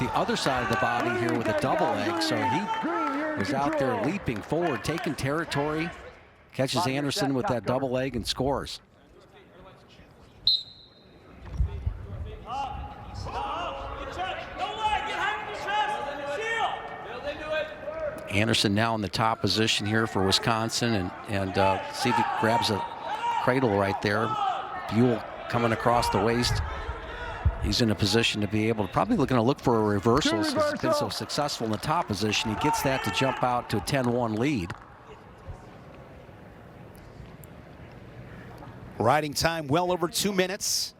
the other side of the body here with a double leg, so he was out there leaping forward, taking territory, catches Anderson with that double leg and scores. Anderson now in the top position here for Wisconsin, and see if he grabs a cradle right there. Buell coming across the waist. He's in a position to be able to probably going to look for a reversal because he's been so successful in the top position. He gets that to jump out to a 10-1 lead. Riding time well over 2 minutes.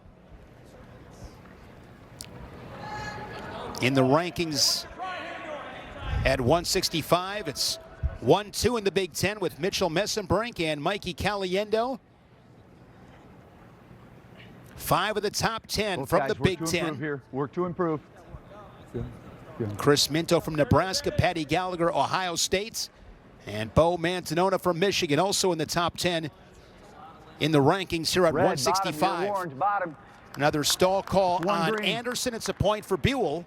In the rankings at 165, it's 1-2 in the Big Ten with Mitchell Messenbrink and Mikey Caliendo. 5 of the top 10 from the Big Ten. Here. Work to improve. Chris Minto from Nebraska, Patty Gallagher, Ohio State, and Bo Mantanona from Michigan, also in the top 10 in the rankings here at 165. Bottom. Another stall call on green. Anderson. It's a point for Buell.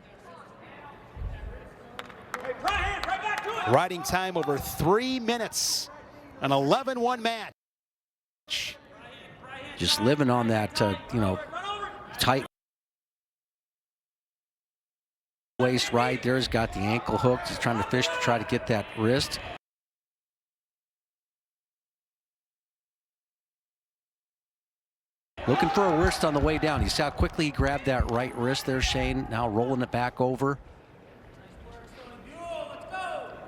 Riding time over 3 minutes. An 11-1 match. Just living on that, tight waist right there. He's got the ankle hooked. He's trying to fish to try to get that wrist. Looking for a wrist on the way down. You see how quickly he grabbed that right wrist there, Shane. Now rolling it back over.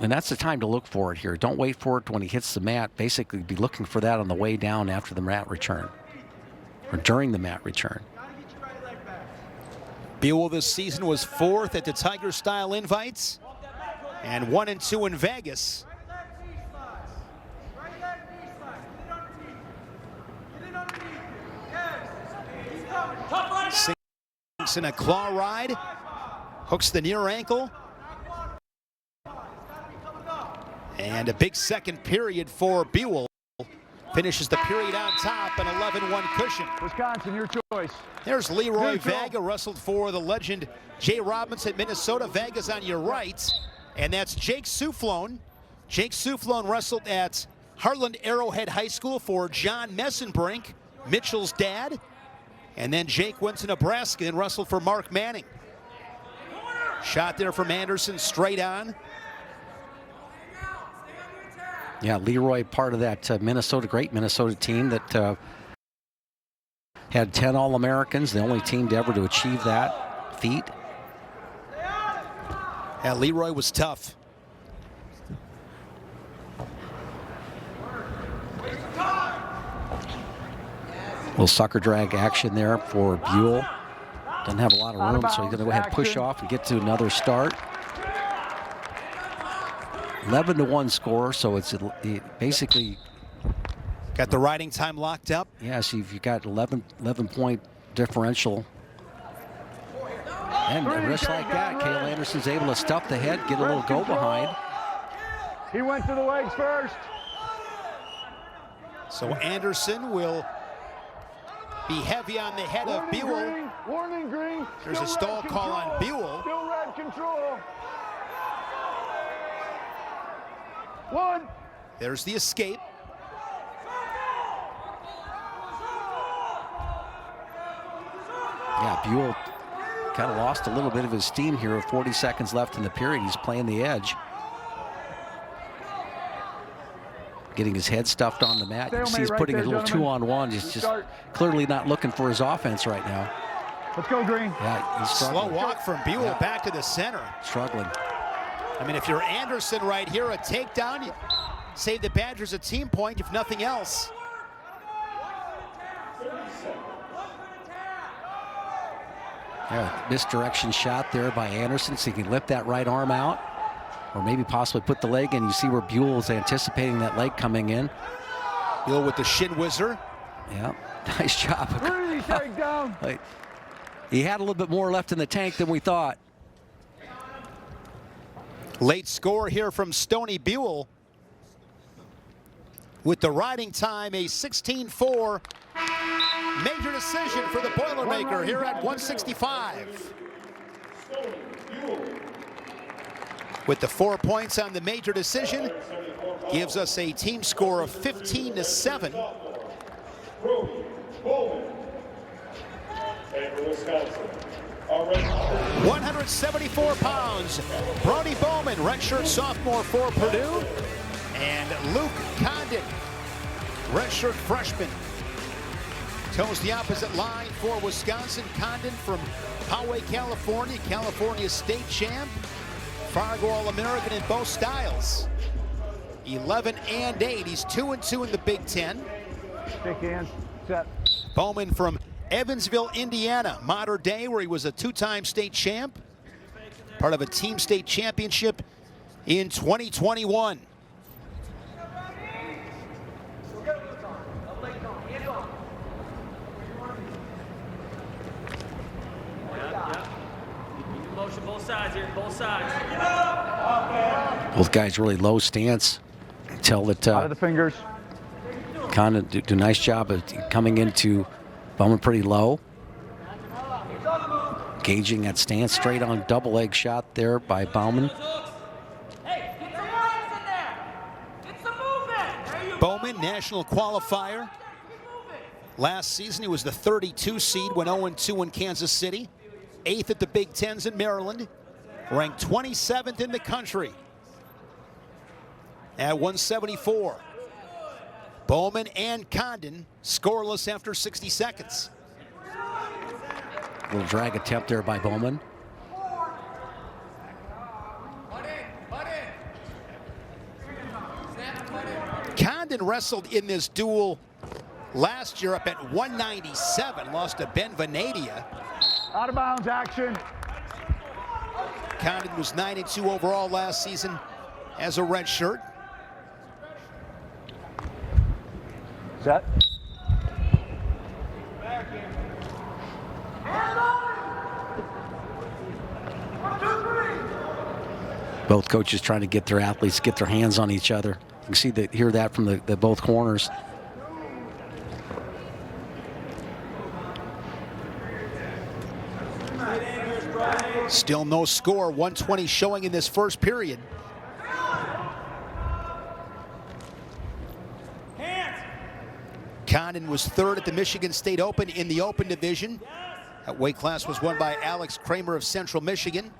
And that's the time to look for it here. Don't wait for it when he hits the mat. Basically, be looking for that on the way down after the mat return, or during the mat return. Buell this season was 4th at the Tiger Style Invites and 1-2 in Vegas. Sinks in a claw ride, hooks the near ankle. And a big second period for Buell. Finishes the period on top, an 11-1 cushion. Wisconsin, your choice. There's Leroy Vaga, wrestled for the legend Jay Robinson, Minnesota. Vaga's on your right. And that's Jake Soufflon. Jake Soufflon wrestled at Heartland Arrowhead High School for John Messenbrink, Mitchell's dad. And then Jake went to Nebraska and wrestled for Mark Manning. Shot there from Anderson, straight on. Yeah, Leroy, part of that great Minnesota team that had 10 All-Americans, the only team to ever to achieve that feat. Yeah, Leroy was tough. Little sucker drag action there for Buell. Doesn't have a lot of room, so he's going to go ahead and push off and get to another start. 11-1 score, so it's basically got the riding time locked up. Yeah, so you've got 11-point differential. And a wrist like that, Cale Anderson's able to stuff the head, get a little go behind. He went to the legs first. So Anderson will be heavy on the head of Buell. Warning green. There's a stall call on Buell. Still red control. 1. There's the escape. Yeah, Buell kind of lost a little bit of his steam here with 40 seconds left in the period. He's playing the edge. Getting his head stuffed on the mat. You can see he's putting a little 2-on-1. He's just clearly not looking for his offense right now. Let's go, Green. Yeah, he's struggling. Slow walk from Buell back to the center. Struggling. I mean, if you're Anderson right here, a takedown, you save the Badgers a team point, if nothing else. Yeah, misdirection shot there by Anderson, so he can lift that right arm out, or maybe possibly put the leg in. You see where Buell is anticipating that leg coming in. Buell with the shin whizzer. Yeah, nice job. Really takedown. He had a little bit more left in the tank than we thought. Late score here from Stony Buell. With the riding time, a 16-4 major decision for the Boilermaker here at 165. with the 4 points on the major decision. Gives us a team score of 15-7. 174 pounds, Brody Bowman, redshirt sophomore for Purdue, and Luke Condon, redshirt freshman, toes the opposite line for Wisconsin. Condon from Poway, California, California state champ, Fargo All-American in both styles. 11-8. He's 2-2 in the Big Ten. Shake hands. Set. Bowman from Evansville, Indiana, modern day, where he was a 2-time state champ, part of a team state championship in 2021. Motion both sides here, both sides. Both guys really low stance. Tell that Out of the fingers. kind of do a nice job of coming into Bowman pretty low. Gauging that stance, straight on double leg shot there by Bowman. Hey, get some lines in there. Get some movement. There you Bowman, national qualifier. Last season, he was the 32 seed, went 0-2 in Kansas City. 8th at the Big Tens in Maryland. Ranked 27th in the country at 174. Bowman and Condon scoreless after 60 seconds. Little drag attempt there by Bowman. Condon wrestled in this duel last year up at 197, lost to Ben Venadia. Out of bounds action. Condon was 9-2 overall last season as a redshirt. Set. Both coaches trying to get their athletes, get their hands on each other. You can see that, hear that from the both corners. Still no score, 120 showing in this first period. Condon was third at the Michigan State Open in the open division. That weight class was won by Alex Kramer of Central Michigan.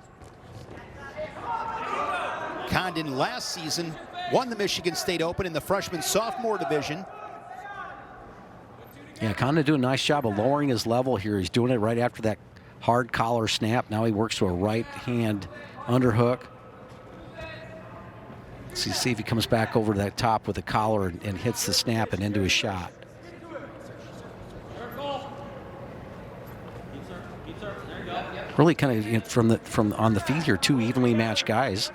Condon last season won the Michigan State Open in the freshman sophomore division. Yeah, Condon doing a nice job of lowering his level here. He's doing it right after that hard collar snap. Now he works to a right hand underhook. So you see if he comes back over to that top with the collar and hits the snap and into his shot. Really kind of from on the feet here, two evenly matched guys.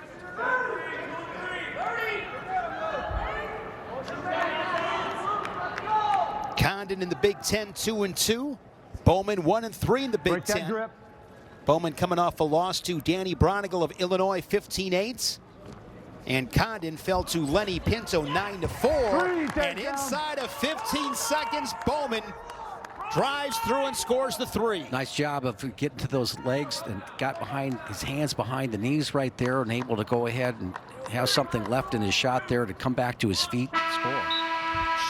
Condon in the Big Ten 2-2. Bowman 1-3 in the Big Break that Ten. grip. Bowman coming off a loss to Danny Bronigal of Illinois 15-8. And Condon fell to Lenny Pinto 9-4. And inside of 15 seconds, Bowman drives through and scores the three. Nice job of getting to those legs and got behind his hands behind the knees right there and able to go ahead and have something left in his shot there to come back to his feet and score.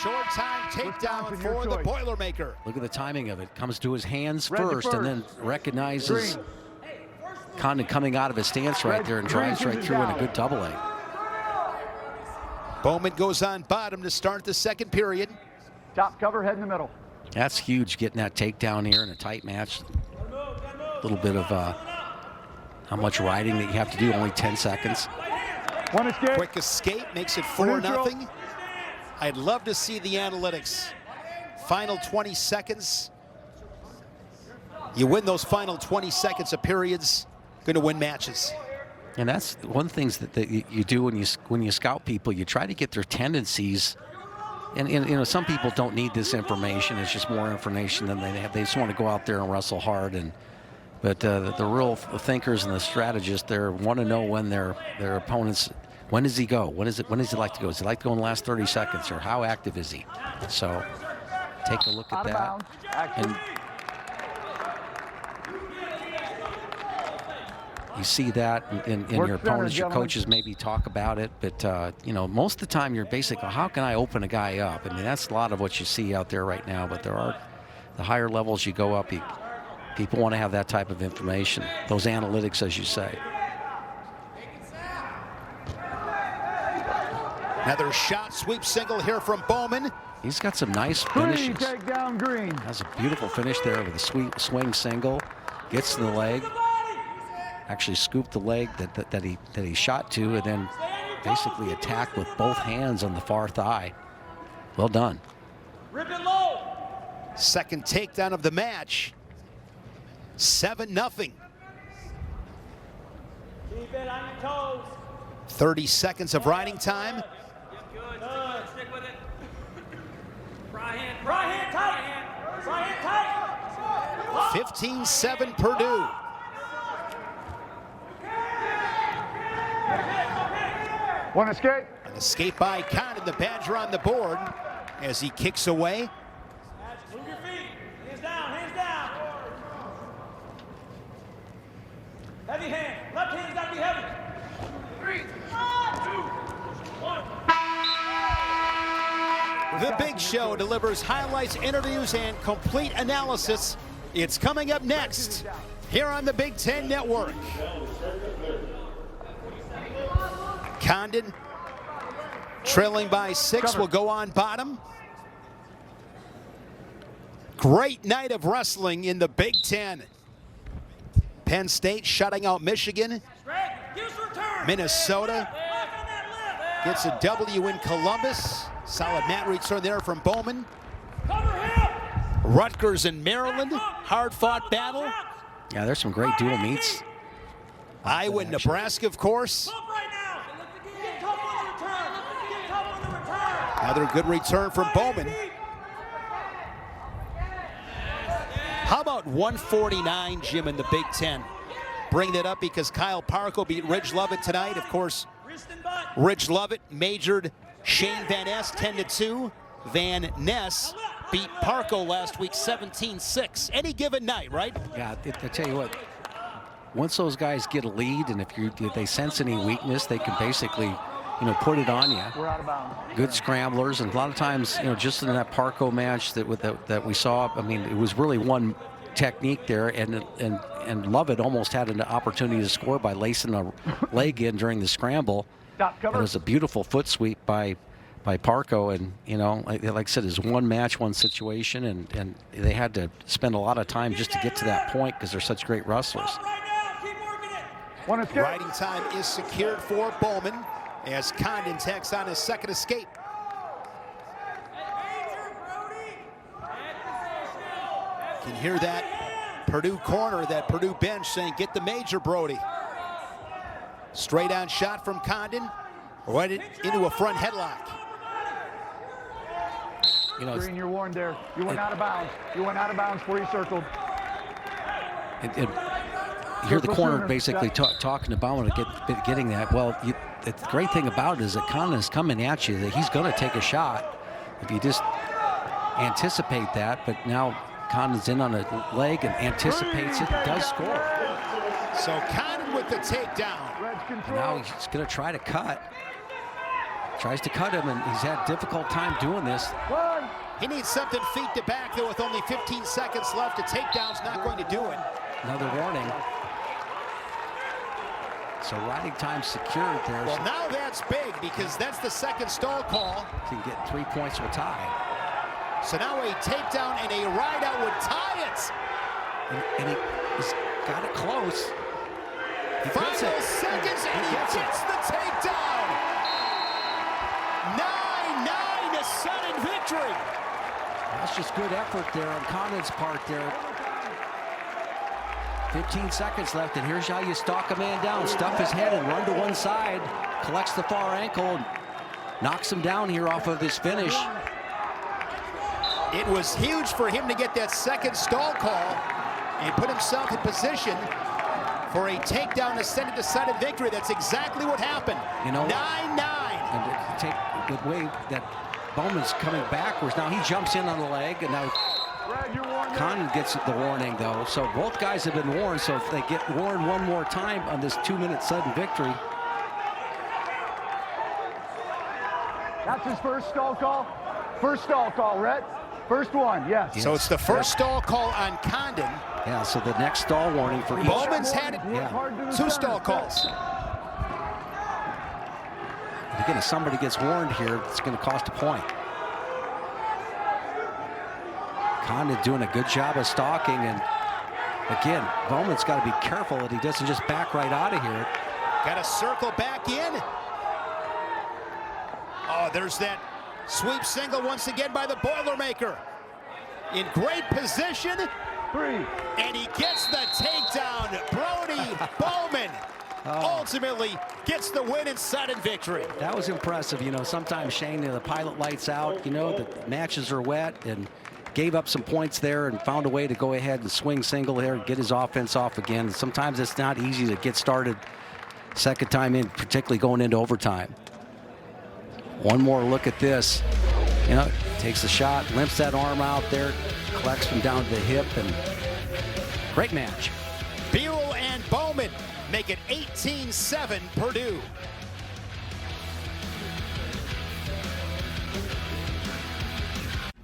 Short time takedown for the Boilermaker. Look at the timing of it. Comes to his hands Red to first and then recognizes Condon coming out of his stance right there and drives right through in a good double leg. Bowman goes on bottom to start the second period. Top cover, head in the middle. That's huge, getting that takedown here in a tight match. A little bit of how much riding that you have to do, only 10 seconds. One escape. Quick escape makes it 4-0. I'd love to see the analytics. Final 20 seconds. You win those final 20 seconds of periods, going to win matches. And that's one of the things that you do when you scout people. You try to get their tendencies. And you know, some people don't need this information. It's just more information than they have. They just want to go out there and wrestle hard. But the real thinkers and the strategists, they want to know when their opponents. When does he go? When does he like to go? Does he like to go in the last 30 seconds, or how active is he? So take a look at that. And You see that in Work your center, opponents, your gentlemen. coaches maybe talk about it, but you know, most of the time you're basically, how can I open a guy up? I mean, that's a lot of what you see out there right now, but there are, the higher levels you go up, people want to have that type of information, those analytics, as you say. Another shot, sweep single here from Bowman. He's got some nice Green, finishes. take down Green. Has a beautiful finish there with a sweet swing single, gets to the leg, actually scooped the leg that he shot to, and then basically attacked with both hands on the far thigh. Well done. Rip it low. Second takedown of the match. 7-0. Keep it on your toes. 30 seconds of riding time. Good. Stick with it. Right hand tight. Right hand tight. 15-7 Purdue. One escape. An escape by Condon, the Badger on the board as he kicks away. Move your feet. Hands down. Hands down. Heavy hand. Left hand's got to be heavy. 3, 2, 1. The Big Show delivers highlights, interviews, and complete analysis. It's coming up next here on the Big Ten Network. Condon, trailing by 6, will go on bottom. Great night of wrestling in the Big Ten. Penn State shutting out Michigan. Minnesota gets a W in Columbus. Solid mat return there from Bowman. Rutgers and Maryland, hard-fought battle. Yeah, there's some great dual meets. Iowa and Nebraska, of course. Another good return from Bowman. How about 149, Jim, in the Big Ten? Bring that up because Kyle Parko beat Ridge Lovett tonight. Of course, Ridge Lovett majored Shane Van Ness 10-2. Van Ness beat Parko last week 17-6. Any given night, right? Yeah, I tell you what, once those guys get a lead, and if they sense any weakness, they can basically, put it on you. We're out of bounds. Good scramblers, and a lot of times, just in that Parko match that we saw, I mean, it was really one technique there, and Lovett almost had an opportunity to score by lacing a leg in during the scramble. Top cover. It was a beautiful foot sweep by Parko, and like I said, it's one match, one situation, and they had to spend a lot of time just to get to that point because they're such great wrestlers. One escape. Riding time is secured for Bowman as Condon tacks on his second escape. Can hear that Purdue corner, that Purdue bench saying, "Get the major, Brody." Straight on shot from Condon, right into a front headlock. Green, you're warned there. You went out of bounds. You went out of bounds before you circled. You hear the corner basically talking to Bowman and getting that. Well, the great thing about it is that Condon is coming at you, that he's going to take a shot if you just anticipate that. But now Condon's in on a leg and anticipates it, does score. So Condon with the takedown. And now he's going to try to cut. Tries to cut him, and he's had a difficult time doing this. He needs something feet to back, though, with only 15 seconds left. A takedown's not going to do it. Another warning. So riding time secured there. Well, now that's big because that's the second stall call. Can get 3 points or tie. So now a takedown and a ride out would tie it. And he's got it close. He Final gets it. seconds, and he gets the takedown. 9-9, a sudden victory. That's just good effort there on Condon's part there. 15 seconds left, and here's how you stalk a man down. Stuff his head and run to one side. Collects the far ankle and knocks him down here off of this finish. It was huge for him to get that second stall call and put himself in position for a takedown to send it to sudden victory. That's exactly what happened. 9-9. And take the way that Bowman's coming backwards. Now he jumps in on the leg, and now Red, you're warned there. Condon gets the warning, though. So both guys have been warned. So if they get warned one more time on this 2-minute sudden victory. That's his first stall call. First stall call, Red. First one, yes. So it's the first stall call on Condon. Yeah, so the next stall warning for each. Bowman's had Yeah. 2 stall calls. Again, if somebody gets warned here, it's going to cost a point. Condon doing a good job of stalking, and again, Bowman's got to be careful that he doesn't just back right out of here. Got to circle back in. Oh, there's that sweep single once again by the Boilermaker. In great position. 3. And he gets the takedown. Brody Bowman ultimately gets the win and sudden victory. That was impressive. You know, sometimes Shane, the pilot lights out, you know, the matches are wet, and gave up some points there and found a way to go ahead and swing single here and get his offense off again. Sometimes it's not easy to get started second time in, particularly going into overtime. One more look at this. You know, takes a shot, limps that arm out there, collects from down to the hip, and great match. Buell and Bowman make it 18-7 Purdue.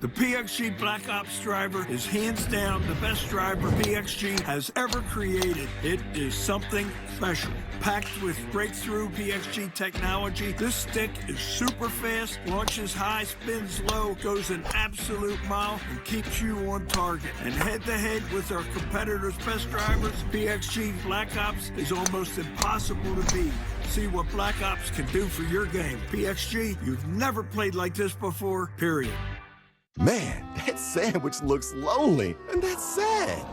The PXG Black Ops driver is hands down the best driver PXG has ever created. It is something special. Packed with breakthrough PXG technology, this stick is super fast, launches high, spins low, goes an absolute mile, and keeps you on target. And head-to-head with our competitors' best drivers, PXG Black Ops is almost impossible to beat. See what Black Ops can do for your game. PXG, you've never played like this before, period. Man, that sandwich looks lonely, and that's sad.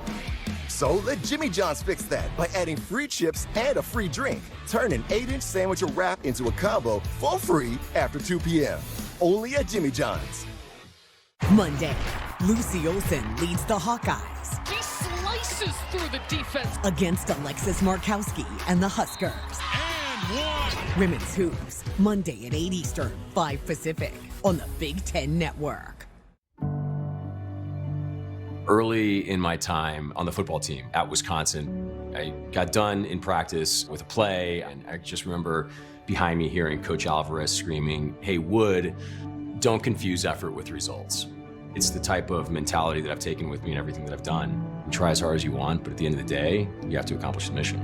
So let Jimmy John's fix that by adding free chips and a free drink. Turn an 8-inch sandwich or wrap into a combo for free after 2 p.m. Only at Jimmy John's. Monday, Lucy Olsen leads the Hawkeyes. He slices through the defense. Against Alexis Markowski and the Huskers. And 1. Women's Hoops, Monday at 8 Eastern, 5 Pacific, on the Big Ten Network. Early in my time on the football team at Wisconsin, I got done in practice with a play, and I just remember behind me hearing Coach Alvarez screaming, "Hey, Wood, don't confuse effort with results." It's the type of mentality that I've taken with me in everything that I've done. You try as hard as you want, but at the end of the day, you have to accomplish the mission.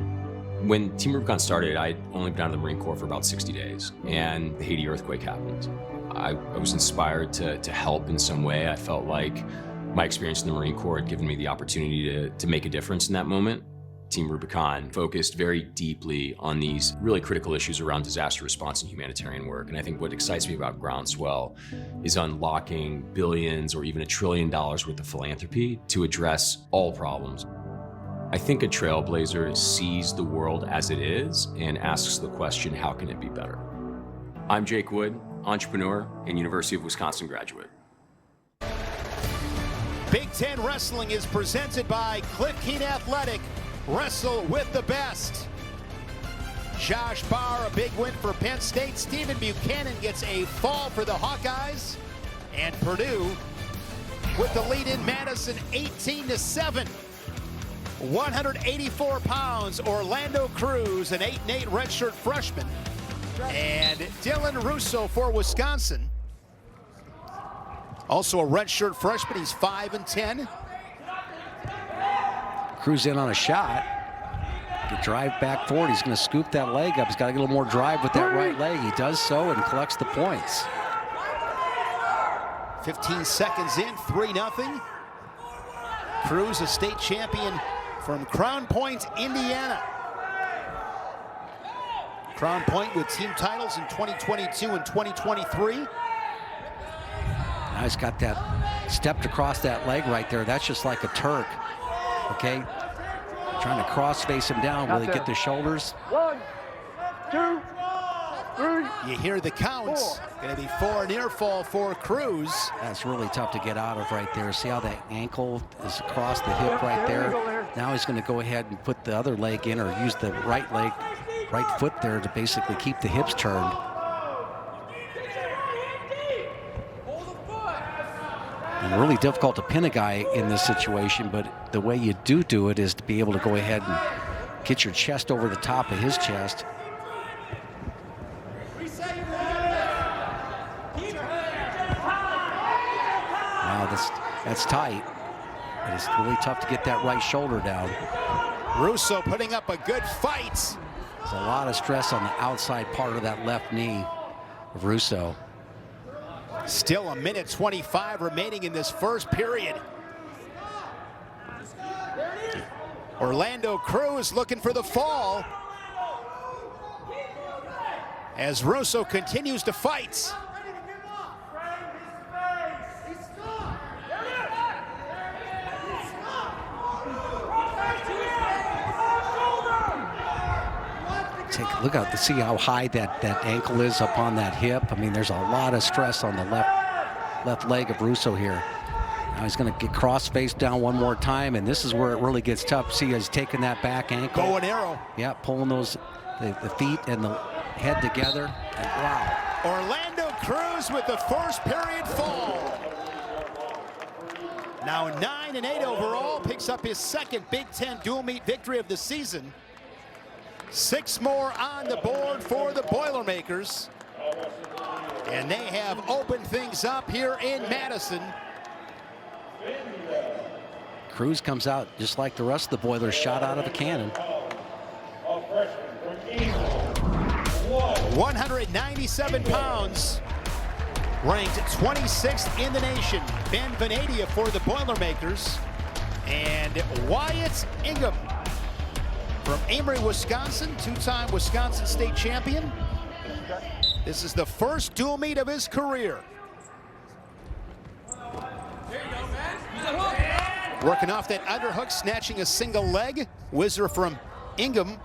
When Team Rubicon started, I'd only been out of the Marine Corps for about 60 days, and the Haiti earthquake happened. I was inspired to help in some way. I felt like my experience in the Marine Corps had given me the opportunity to make a difference in that moment. Team Rubicon focused very deeply on these really critical issues around disaster response and humanitarian work. And I think what excites me about Groundswell is unlocking billions or even $1 trillion worth of philanthropy to address all problems. I think a trailblazer sees the world as it is and asks the question, how can it be better? I'm Jake Wood, entrepreneur and University of Wisconsin graduate. Big Ten Wrestling is presented by Cliff Keen Athletic. Wrestle with the best. Josh Barr, a big win for Penn State. Stephen Buchanan gets a fall for the Hawkeyes. And Purdue with the lead in Madison, 18-7. 184 pounds, Orlando Cruz, an 8'8" redshirt freshman. And Dylan Russo for Wisconsin. Also a redshirt freshman, he's 5'10". Cruz in on a shot. Good drive back forward. He's going to scoop that leg up. He's got to get a little more drive with that right leg. He does so and collects the points. 15 seconds in, 3-0. Cruz, a state champion from Crown Point, Indiana. Crown Point with team titles in 2022 and 2023. Now he's got that stepped across that leg right there. That's just like a Turk. Okay, trying to cross face him down. Will he get the shoulders? 1, 2, 3. You hear the counts. Going to be 4 near fall for Cruz. That's really tough to get out of right there. See how that ankle is across the hip right there? Now he's going to go ahead and put the other leg in, or use the right leg, right foot there to basically keep the hips turned. And really difficult to pin a guy in this situation, but the way you do it is to be able to go ahead and get your chest over the top of his chest. Wow, that's tight. But it's really tough to get that right shoulder down. Russo putting up a good fight. There's a lot of stress on the outside part of that left knee of Russo. Still a minute 25 remaining in this first period. Orlando Cruz looking for the fall as Russo continues to fight. Look out to see how high that ankle is up on that hip. I mean, there's a lot of stress on the left leg of Russo here. Now he's going to get cross face down one more time, and this is where it really gets tough. See, he's taking that back ankle. Bow and arrow. Yeah, pulling those the feet and the head together. And wow. Orlando Cruz with the first period fall. Now 9-8 overall, picks up his second Big Ten dual meet victory of the season. 6 more on the board for the Boilermakers. And they have opened things up here in Madison. Cruz comes out just like the rest of the Boilers, shot out of a cannon. 197 pounds, ranked 26th in the nation. Ben Venadia for the Boilermakers. And Wyatt Ingham from Amory, Wisconsin, 2-time Wisconsin state champion. This is the first dual meet of his career. Working off that underhook, snatching a single leg. Whizzer from Ingham.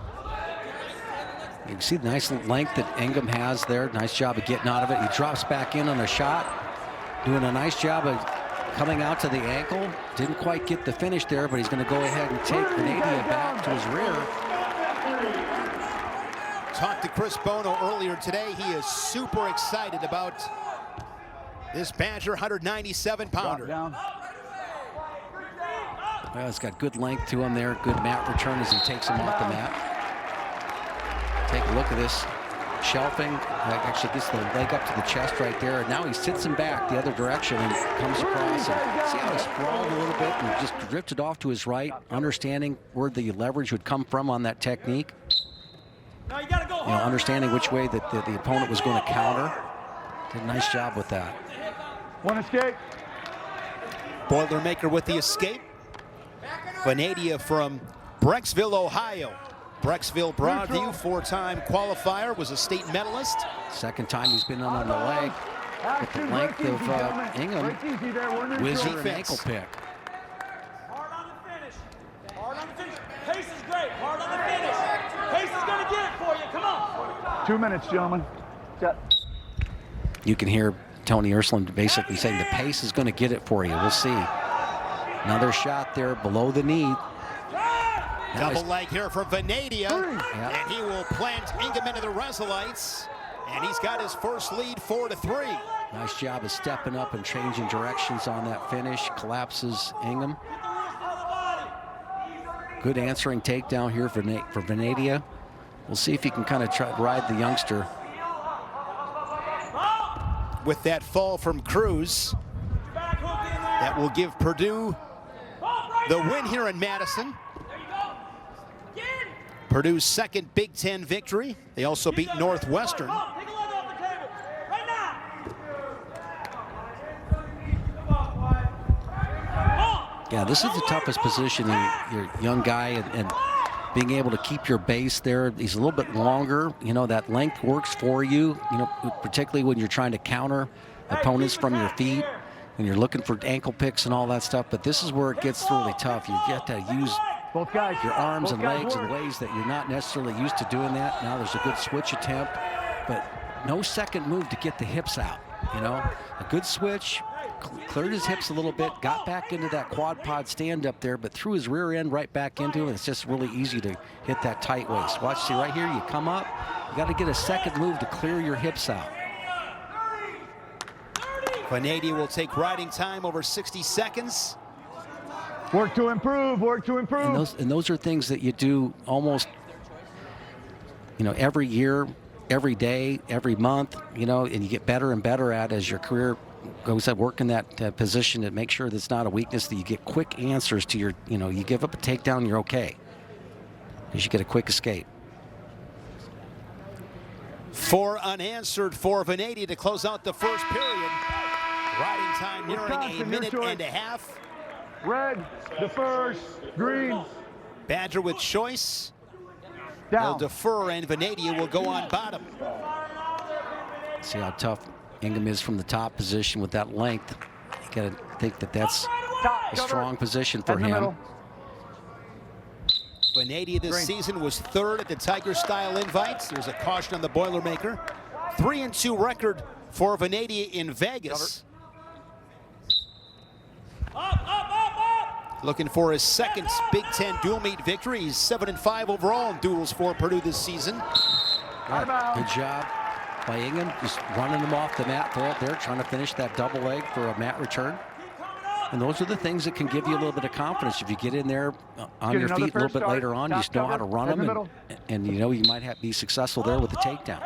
You can see the nice length that Ingham has there. Nice job of getting out of it. He drops back in on a shot, doing a nice job of coming out to the ankle. Didn't quite get the finish there, but he's going to go ahead and take Venadia back to his rear. Talked to Chris Bono earlier today. He is super excited about this Badger 197-pounder. Well, it's got good length to him there. Good mat return as he takes him off the mat. Take a look at this. Shelving, actually gets the leg up to the chest right there. And now he sits him back the other direction and comes across. And see how he sprawled a little bit and just drifted off to his right, understanding where the leverage would come from on that technique. Now you gotta go hard. Understanding which way that the opponent was going to counter. Did a nice job with that. One escape. Boilermaker with the escape. Venadia from Brecksville, Ohio. Brecksville Broadview, 4-time qualifier, was a state medalist. Second time he's been on the leg. With the length of Ingham, whizzer and ankle pick. Hard on the finish. Hard on the finish. Pace is great. Hard on the finish. Pace is going to get it for you. Come on. 2 minutes, gentlemen. Set. You can hear Tony Ursuline basically saying the pace is going to get it for you. We'll see. Another shot there below the knee. Double leg here for Venadia. Yep. And he will plant Ingham into the Resolites. And he's got his first lead 4-3. Nice job of stepping up and changing directions on that finish. Collapses Ingham. Good answering takedown here for Venadia. We'll see if he can kind of try to ride the youngster. With that fall from Cruz, that will give Purdue the win here in Madison. Purdue's second Big Ten victory. They also beat Northwestern. Yeah, this is the toughest position. You're a young guy and being able to keep your base there. He's a little bit longer. You know, that length works for you, you know, particularly when you're trying to counter opponents from your feet and you're looking for ankle picks and all that stuff. But this is where it gets really tough. You get to use your arms and legs in ways that you're not necessarily used to doing that. Now there's a good switch attempt, but no second move to get the hips out. You know, a good switch, cleared his hips a little bit, got back into that quad pod stand up there, but threw his rear end right back into it. It's just really easy to hit that tight waist. Watch, see right here, you come up, you got to get a second move to clear your hips out. Venadia will take riding time over 60 seconds. Work to improve, work to improve. And those are things that you do almost, every year, every day, every month, and you get better and better at as your career goes at working that position to make sure that's not a weakness, that you get quick answers to your, you give up a takedown, you're okay. Because you get a quick escape. 4 unanswered for Venadia to close out the first period. Riding time nearing a minute and a half. Red, the first, green. Badger with choice. Down. Will defer and Venadia will go on bottom. See how tough Ingham is from the top position with that length. You got to think that that's a strong position for him. Venadia this season was 3rd at the Tiger Style Invites. There's a caution on the Boilermaker. 3-2 record for Venadia in Vegas. Looking for his second Big Ten dual meet victory. He's 7-5 overall in duels for Purdue this season. Right. Good job by Ingham, just running them off the mat there, trying to finish that double leg for a mat return. And those are the things that can give you a little bit of confidence. If you get in there on your feet a little bit later on, you just know how to run them, and you might be successful there with the takedown.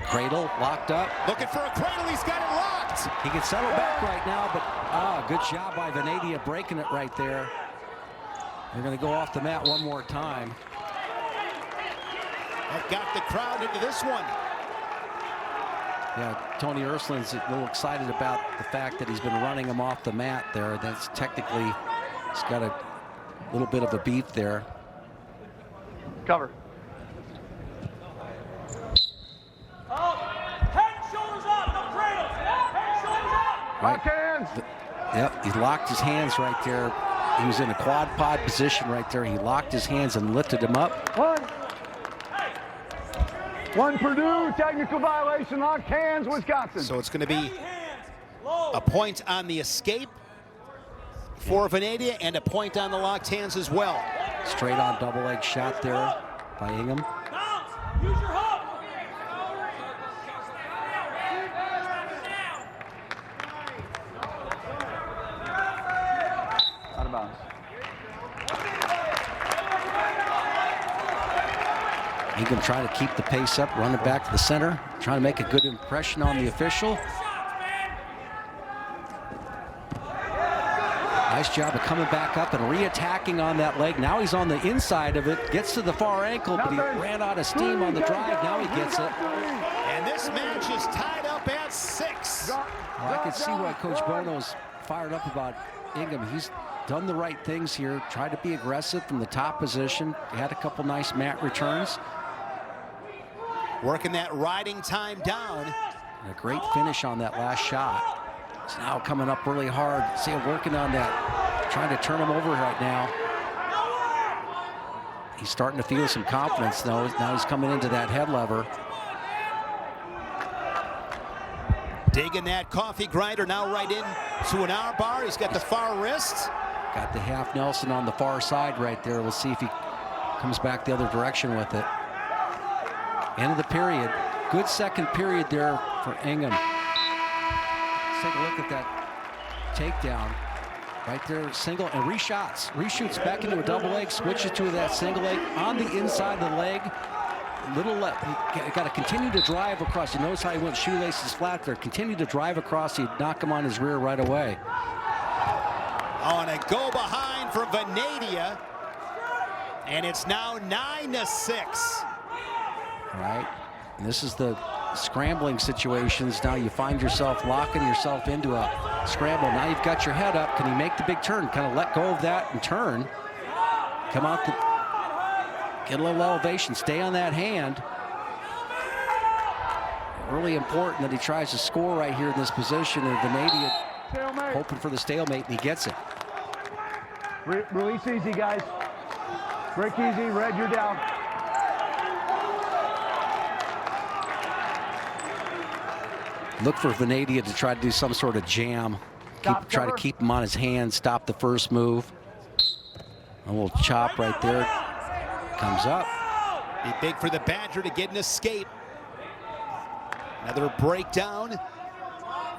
Cradle locked up. Looking for a cradle, he's got it locked. He can settle back right now, but good job by Venadia breaking it right there. They're going to go off the mat one more time. That got the crowd into this one. Yeah, Tony Urslin's a little excited about the fact that he's been running him off the mat there. That's technically, he's got a little bit of a beef there. Cover. Head, shoulders up, no cradle. Head, shoulders up. Lock hands. Yep, he locked his hands right there. He was in a quad pod position right there. He locked his hands and lifted him up. One Purdue, technical violation, locked hands, Wisconsin. So it's going to be a point on the escape for Venadia and a point on the locked hands as well. Straight on double leg shot there by Ingham. Bounce. Use your hook. Out of bounds. Ingham trying to keep the pace up, running back to the center, trying to make a good impression on the official. Nice job of coming back up and re-attacking on that leg. Now he's on the inside of it, gets to the far ankle, but he ran out of steam on the drive. Now he gets it. And this match is tied up at 6. Well, I can see why Coach Bono's fired up about Ingham. He's done the right things here, tried to be aggressive from the top position, had a couple nice mat returns. Working that riding time down. And a great finish on that last shot. It's now coming up really hard. See him working on that, trying to turn him over right now. He's starting to feel some confidence though. Now he's coming into that head lever. Digging that coffee grinder now right in to an arm bar. He's got the far wrist. Got the half Nelson on the far side right there. We'll see if he comes back the other direction with it. End of the period. Good second period there for Ingham. Let's take a look at that takedown. Right there, single and reshoots back into a double leg, switches to that single leg on the inside of the leg. Little left, got to continue to drive across. You notice how he went shoelaces flat there. Continue to drive across, he'd knock him on his rear right away. On a go behind from Venadia. And it's now 9-6. Right, and this is the scrambling situations. Now you find yourself locking yourself into a scramble. Now you've got your head up. Can he make the big turn? Kind of let go of that and turn. Come out, get a little elevation, stay on that hand. Really important that he tries to score right here in this position. And Venadia hoping for the stalemate, and he gets it. Release easy, guys. Break easy, Red, you're down. Look for Venadia to try to do some sort of jam. Try to keep him on his hand, stop the first move. A little chop right there. Comes up. Be big for the Badger to get an escape. Another breakdown.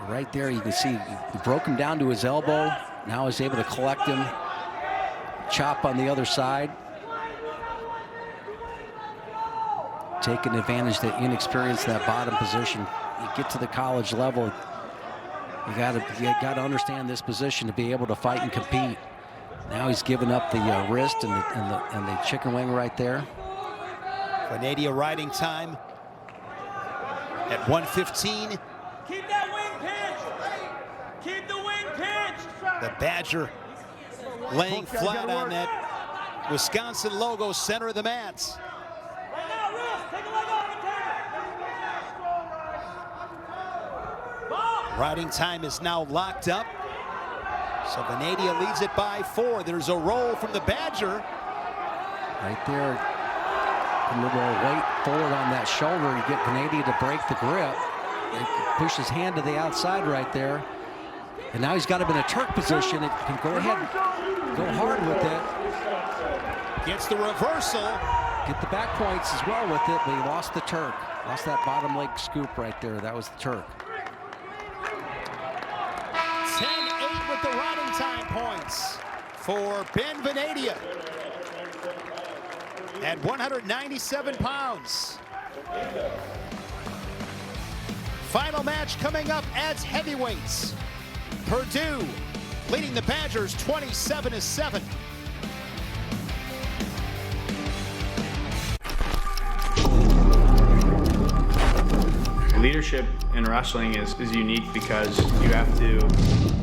Right there, you can see he broke him down to his elbow. Now he's able to collect him, chop on the other side. Taking advantage of that inexperience in that bottom position. You get to the college level, you got to understand this position to be able to fight and compete. Now he's giving up the wrist and the chicken wing right there. Venadia riding time at 1:15. Keep that wing pinch. Keep the wing pinch. The Badger laying flat on that Wisconsin logo, center of the mats. Right now, wrist. Take a leg off and turn it. Riding time is now locked up. So Venadia leads it by 4. There's a roll from the Badger. Right there, a little weight forward on that shoulder. You get Venadia to break the grip. Push his hand to the outside right there. And now he's got him in a Turk position. It can go ahead and go hard with it. Gets the reversal. Get the back points as well with it, but he lost the Turk. Lost that bottom leg scoop right there. That was the Turk. 10-8 with the riding time points for Ben Venadia at 197 pounds. Final match coming up adds heavyweights. Purdue leading the Badgers 27-7. Leadership in wrestling is unique because you have to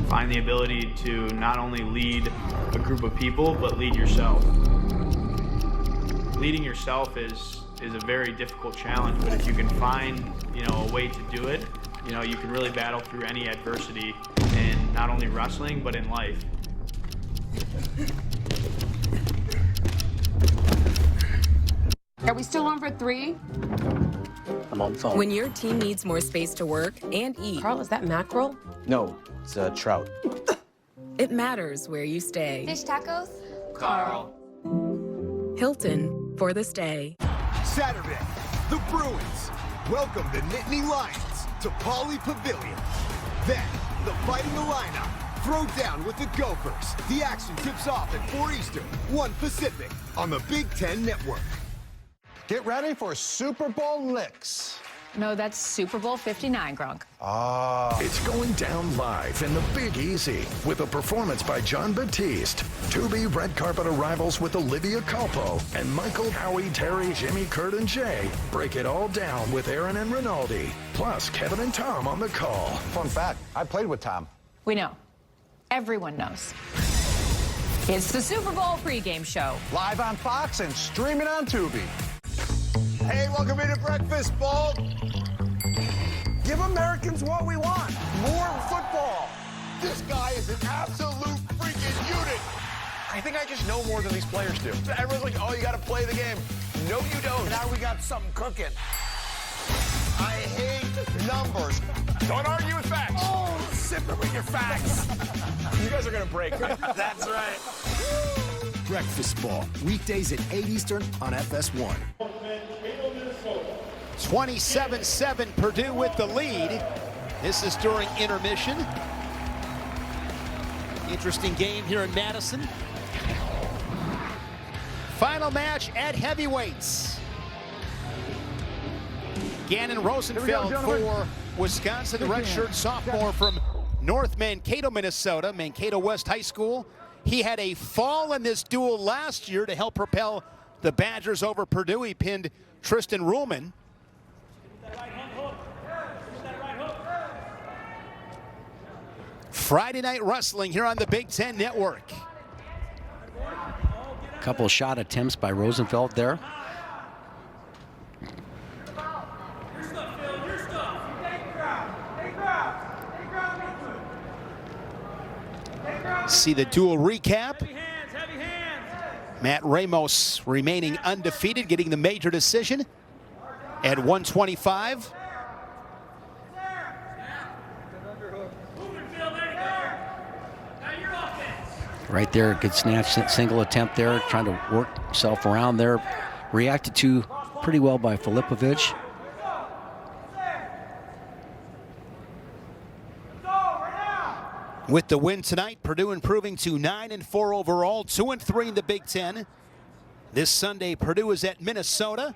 find the ability to not only lead a group of people, but lead yourself. Leading yourself is a very difficult challenge, but if you can find, a way to do it, you can really battle through any adversity in not only wrestling, but in life. Are we still on for 3? I'm on the phone. When your team needs more space to work and eat, Carl, is that mackerel? No, it's a trout. it matters where you stay. Fish tacos? Carl. Hilton for the stay. Saturday, the Bruins welcome the Nittany Lions to Pauley Pavilion. Then, the Fighting Illini throw down with the Gophers. The action tips off at 4 Eastern, 1 Pacific on the Big Ten Network. Get ready for Super Bowl licks. No, that's Super Bowl 59, Gronk. It's going down live in the Big Easy with a performance by John Batiste. Tubi red carpet arrivals with Olivia Culpo and Michael, Howie, Terry, Jimmy, Kurt, and Jay break it all down with Aaron and Rinaldi. Plus Kevin and Tom on the call. Fun fact, I played with Tom. We know. Everyone knows. It's the Super Bowl pregame show. Live on Fox and streaming on Tubi. Hey, welcome into Breakfast Bowl. Give Americans what we want. More football. This guy is an absolute freaking unit. I think I just know more than these players do. Everyone's like, oh, you got to play the game. No, you don't. Now we got something cooking. I hate numbers. Don't argue with facts. Oh, sip it with your facts. You guys are going to break. That's right. Breakfast Ball, weekdays at 8 Eastern on FS1. 27-7, Purdue with the lead. This is during intermission. Interesting game here in Madison. Final match at heavyweights. Gannon Rosenfeld for Wisconsin, the redshirt sophomore from North Mankato, Minnesota, Mankato West High School. He had a fall in this duel last year to help propel the Badgers over Purdue. He pinned Tristan Ruhlman. Friday Night Wrestling here on the Big Ten Network. A couple of shot attempts by Rosenfeld there. See the duel recap. Matt Ramos remaining undefeated, getting the major decision at 125. Right there, good snatch, single attempt there, trying to work himself around there. Reacted to pretty well by Filipovic. With the win tonight, Purdue improving to 9-4 overall, 2-3 in the Big Ten. This Sunday, Purdue is at Minnesota.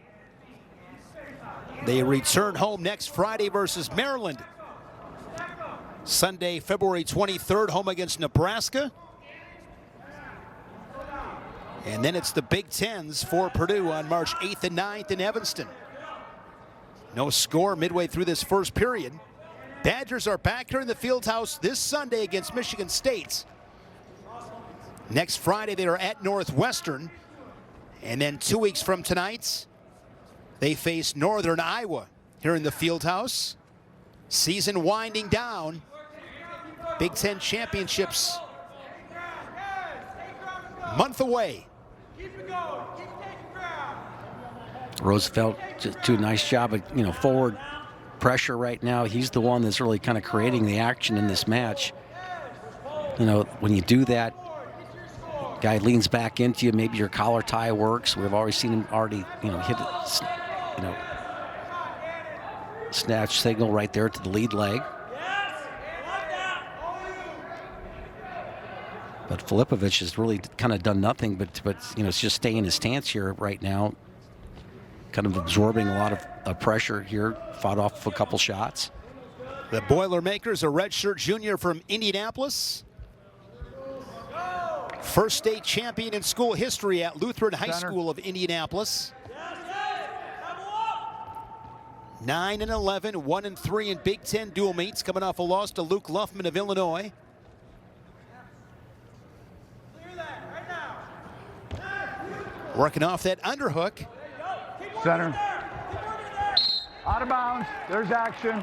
They return home next Friday versus Maryland. Sunday, February 23rd, home against Nebraska. And then it's the Big Tens for Purdue on March 8th and 9th in Evanston. No score midway through this first period. Badgers are back here in the Fieldhouse this Sunday against Michigan State. Next Friday, they are at Northwestern. And then 2 weeks from tonight, they face Northern Iowa here in the Fieldhouse. Season winding down. Big Ten championships month away. Roosevelt just do a nice job of, forward pressure right now. He's the one that's really kind of creating the action in this match. When you do that, guy leans back into you, maybe your collar tie works. We've already seen him already, hit it, snatch signal right there to the lead leg. But Filipovic has really kind of done nothing but it's just staying his stance here right now. Kind of absorbing a lot of pressure here, fought off a couple shots. The Boilermakers, a redshirt junior from Indianapolis. First state champion in school history at Lutheran High School of Indianapolis. 9-11, 1-3 in Big Ten dual meets, coming off a loss to Luke Luffman of Illinois. Working off that underhook. Center. Out of bounds. There's action.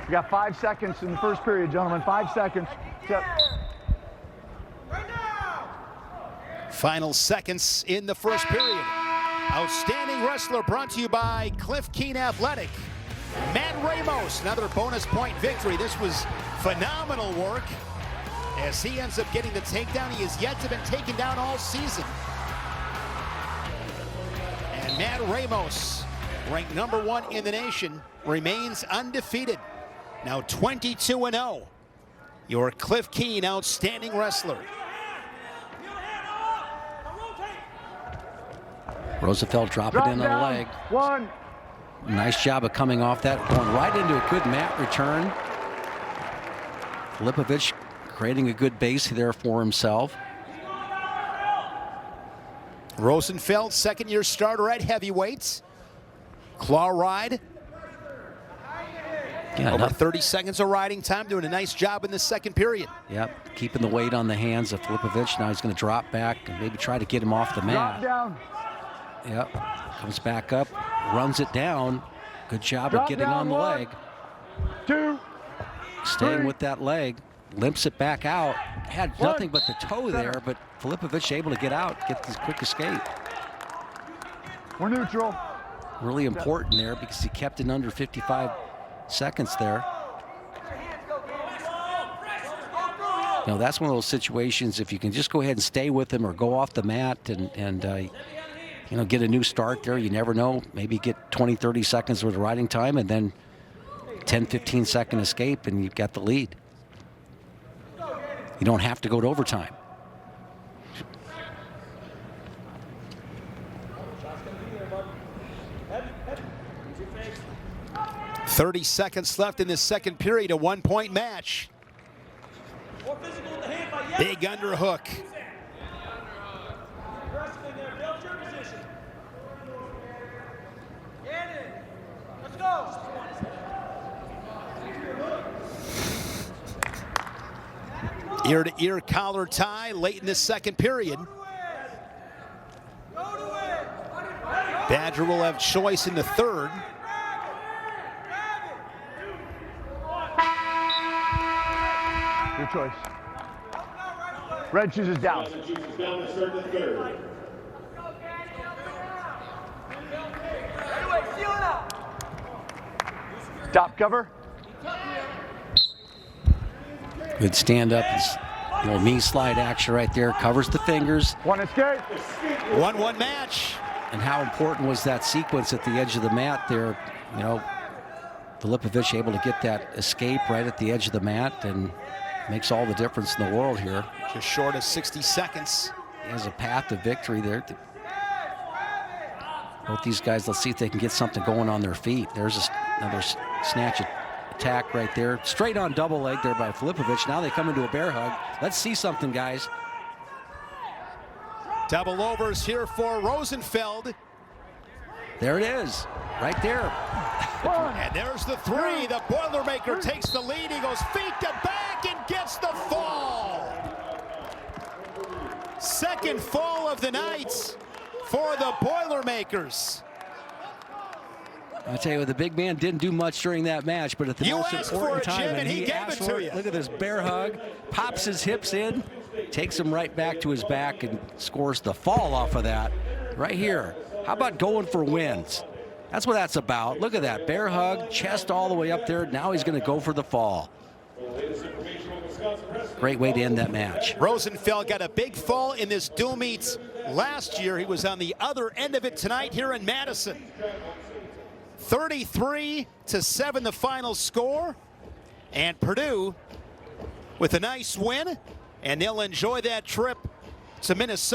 We got 5 seconds in the first period, gentlemen. 5 seconds. Yep. Final seconds in the first period. Outstanding wrestler brought to you by Cliff Keen Athletic. Matt Ramos, another bonus point victory. This was phenomenal work as he ends up getting the takedown. He has yet to been taken down all season. And Matt Ramos, ranked #1 in the nation, remains undefeated. Now 22-0. Your Cliff Keen outstanding wrestler. Roosevelt dropping in on the leg. One. Nice job of coming off that, going right into a good mat return. Filipovic creating a good base there for himself. Rosenfeld, second-year starter at heavyweights. Claw ride. Yeah, over 30 seconds of riding time, doing a nice job in the second period. Yep, keeping the weight on the hands of Filipovic. Now he's going to drop back and maybe try to get him off the mat. Drop down. Yep, comes back up, runs it down. Good job of getting on the leg. 2, Staying 3. with that leg, limps it back out. Had nothing but the toe there, but Filipovic able to get out, get this quick escape. We're neutral. Really important there because he kept it under 55 seconds there. That's one of those situations, if you can just go ahead and stay with him or go off the mat and get a new start there. You never know. Maybe get 20, 30 seconds worth of riding time and then 10, 15 second escape and you've got the lead. You don't have to go to overtime. .30 seconds left in this second period, a one-point match. Big underhook. Ear-to-ear collar tie late in the second period. Badger will have choice in the third. Your choice. Red chooses down. Top cover. Good stand up, little knee slide action right there, covers the fingers. One escape. 1-1 match. And how important was that sequence at the edge of the mat there, Filipovic able to get that escape right at the edge of the mat and makes all the difference in the world here. Just short of 60 seconds. He has a path to victory there. Both these guys, let's see if they can get something going on their feet. There's another snatch attack right there. Straight on double leg there by Filipovic. Now they come into a bear hug. Let's see something, guys. Double overs here for Rosenfeld. There it is, right there. And there's the three. The Boilermaker takes the lead. He goes feet to back and gets the fall. Second fall of the night for the Boilermakers. I tell you what, the big man didn't do much during that match, but at the most important time, and he gave it to you. Look at this bear hug, pops his hips in, takes him right back to his back, and scores the fall off of that right here. How about going for wins? That's what that's about. Look at that, bear hug, chest all the way up there. Now he's going to go for the fall. Great way to end that match. Rosenfeld got a big fall in this dual meet last year. He was on the other end of it tonight here in Madison. 33-7 the final score. And Purdue with a nice win. And they'll enjoy that trip to Minnesota.